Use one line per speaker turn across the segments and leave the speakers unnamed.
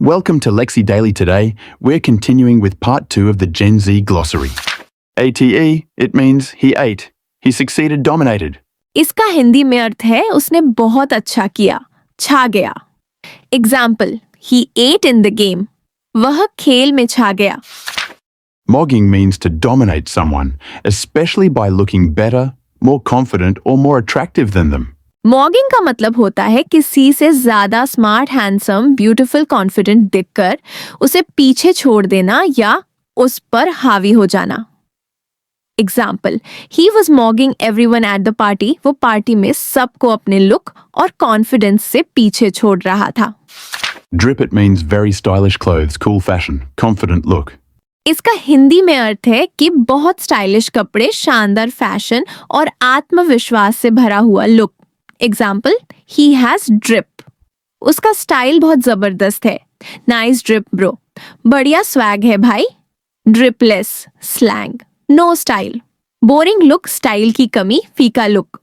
Welcome to Lexi Daily today. We're continuing with part 2 of the Gen Z glossary. ATE, it means he ate. He succeeded, dominated.
इसका हिंदी में अर्थ है उसने बहुत अच्छा किया, छा गया. Example, he ate in the game. वह खेल में छा गया.
Mogging means to dominate someone, especially by looking better, more confident or more attractive than them.
मॉगिंग का मतलब होता है किसी से ज्यादा स्मार्ट, हैंडसम, ब्यूटीफुल, कॉन्फिडेंट दिखकर उसे पीछे छोड़ देना या उस पर हावी हो जाना. Example, he was mogging everyone at the party. वो पार्टी में सबको अपने लुक और कॉन्फिडेंस से पीछे छोड़ रहा था.
Drip it means very stylish clothes, cool fashion, confident look.
इसका हिंदी में अर्थ है कि बहुत स्टाइलिश कपड़े, शानदार फैशन और आत्मविश्वास से भरा हुआ look. Example, he has drip. उसका स्टाइल बहुत जबरदस्त है. Nice drip bro. बढ़िया स्वैग है भाई. Dripless, slang, no style. Boring look, style की कमी, फीका look.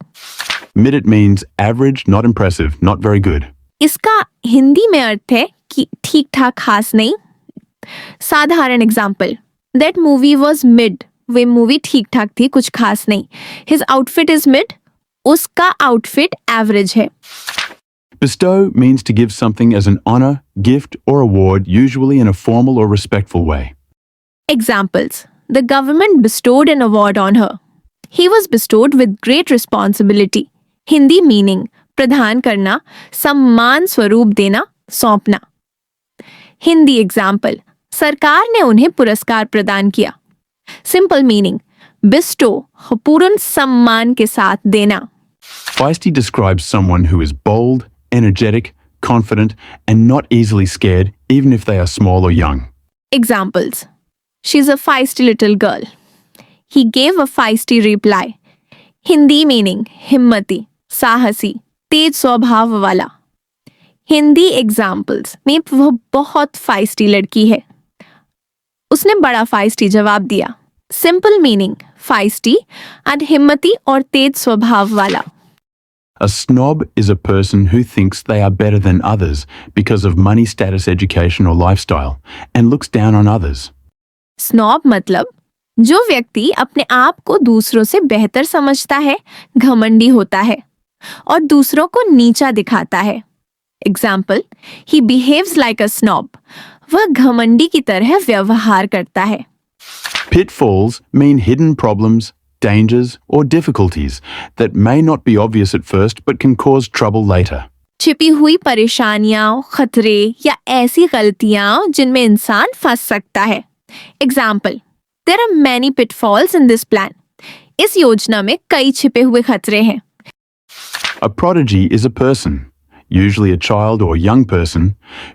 Mid it means average, not impressive, not very good.
इसका हिंदी में अर्थ है कि ठीक ठाक, खास नहीं. साधारण example, that movie was mid. Way movie ठीक ठाक थी, कुछ खास नहीं. His outfit is mid. उसका आउटफिट एवरेज है.
Bestow means to give something as an honor, gift or award, usually in a formal or respectful way.
Examples, the government bestowed an award on her. He was bestowed with great responsibility. Hindi meaning प्रदान करना, सम्मान स्वरूप देना, सौंपना. Hindi example, सरकार ने उन्हें पुरस्कार प्रदान किया. सिंपल मीनिंग बिस्टो, पूर्ण सम्मान के साथ देना.
Feisty describes someone who is bold, energetic, confident, and not easily scared, even if they are small or young.
Examples, she's a feisty little girl. He gave a feisty reply. Hindi meaning हिम्मती, साहसी, तेज स्वभाव वाला. Hindi examples में वह बहुत feisty लड़की है. उसने बड़ा feisty जवाब दिया. सिंपल मीनिंग feisty and हिम्मती और तेज स्वभाव वाला.
A snob is a person who thinks they are better than others because of money, status, education, or lifestyle, and looks down on others.
Snob मतलब जो व्यक्ति अपने आप को दूसरों से बेहतर समझता है, घमंडी होता है और दूसरों को नीचा दिखाता है. Example, he behaves like a snob. वह घमंडी की तरह व्यवहार करता है.
Pitfalls mean hidden problems, dangers, or difficulties that may not be obvious at first but can cause trouble later.
छिपी हुई परेशानियां, खतरे या ऐसी गलतियां जिनमें इंसान फंस सकता है. Example, there are many pitfalls in this plan. इस योजना में कई छिपे हुए खतरे हैं.
A prodigy is a person, usually a child or young person,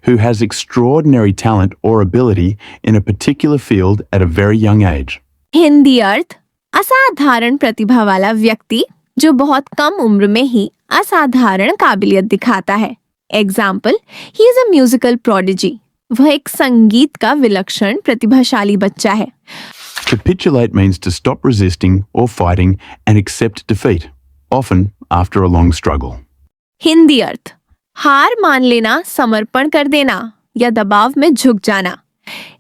who has extraordinary talent or ability in a particular field at a very young age.
Hindi अर्थ असाधारण प्रतिभा वाला व्यक्ति जो बहुत कम उम्र में ही असाधारण काबिलियत दिखाता है. Example, he is a musical prodigy. वह एक संगीत का विलक्षण प्रतिभाशाली बच्चा है.
Capitulate means to stop resisting or fighting and accept defeat, often after a long struggle.
Hindi अर्थ हार मान लेना, समर्पण कर देना या दबाव में झुक जाना.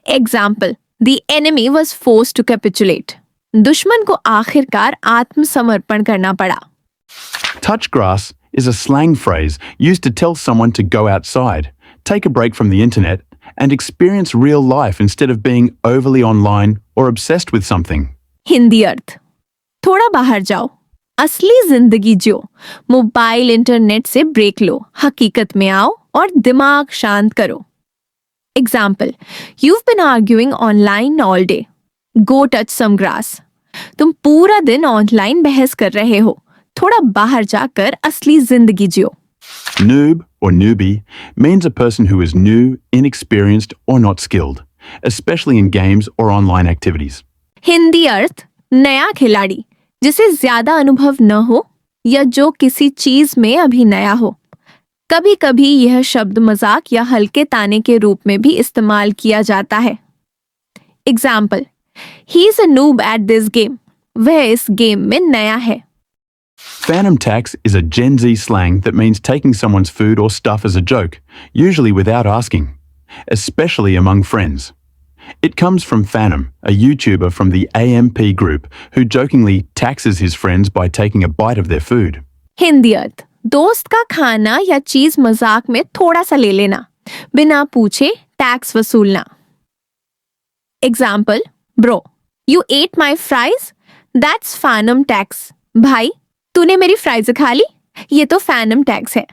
Example, the enemy was forced to capitulate. दुश्मन को आखिरकार आत्मसमर्पण करना पड़ा.
Touch grass is a slang phrase used to tell someone to go outside, take a break from the internet, and experience real life instead of being overly online or obsessed with something.
Hindi अर्थ थोड़ा बाहर जाओ, असली जिंदगी जियो, mobile internet से break लो, हकीकत में आओ और दिमाग शांत करो. Example, you've been arguing online all day. Go touch some grass. तुम पूरा दिन ऑनलाइन बहस कर रहे हो, थोड़ा बाहर जाकर असली जिंदगी जियो.
Noob or newbie means a person who is new, inexperienced, or not skilled, especially in games or online activities.
Hindi अर्थ नया खिलाड़ी, जिसे ज्यादा अनुभव न हो या जो किसी चीज में अभी नया हो. कभी कभी यह शब्द मजाक या हल्के ताने के रूप में भी इस्तेमाल किया जाता है. Example, he is a noob at this game. वह इस गेम में नया है.
Phantom tax is a Gen Z slang that means taking someone's food or stuff as a joke, usually without asking. especially among friends. It comes from Phantom, a YouTuber from the AMP group who jokingly taxes his friends by taking a bite of their food.
Hindi अर्थ दोस्त का खाना या चीज मजाक में थोड़ा सा ले लेना, बिना पूछे टैक्स वसूलना. Example, bro you ate my fries, that's Fanum tax. भाई तूने मेरी फ्राइज खा ली, ये तो फैनम टैक्स है.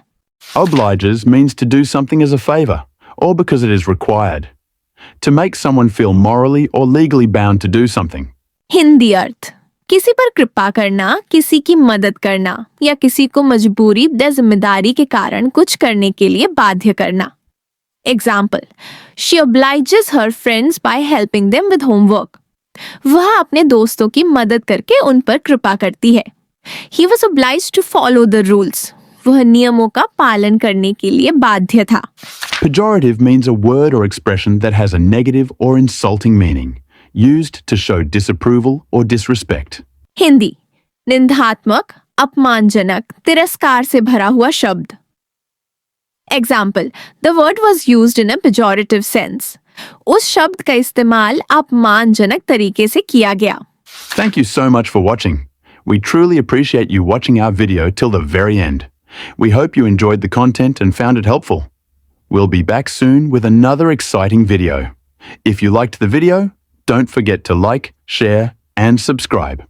Obliges means to do something as a favor, or because it is required. To make someone feel morally or legally bound to do something.
Hindi अर्थ किसी पर कृपा करना, किसी की मदद करना या किसी को मजबूरी या जिम्मेदारी के कारण कुछ करने के लिए बाध्य करना. Example, she obliges her friends by helping them with homework. वह अपने दोस्तों की मदद करके उन पर कृपा करती है. He was obliged to follow the rules. वह नियमों का पालन करने के लिए बाध्य था.
Pejorative means a word or expression that has a negative or insulting meaning, used to show disapproval or disrespect.
Hindi निंदात्मक, अपमानजनक, तिरस्कार से भरा हुआ शब्द. Example, the word was used in a pejorative sense. उस शब्द का इस्तेमाल अपमानजनक तरीके से किया गया.
Thank you so much for watching. We truly appreciate you watching our video till the very end. We hope you enjoyed the content and found it helpful. We'll be back soon with another exciting video. If you liked the video, don't forget to like, share, and subscribe.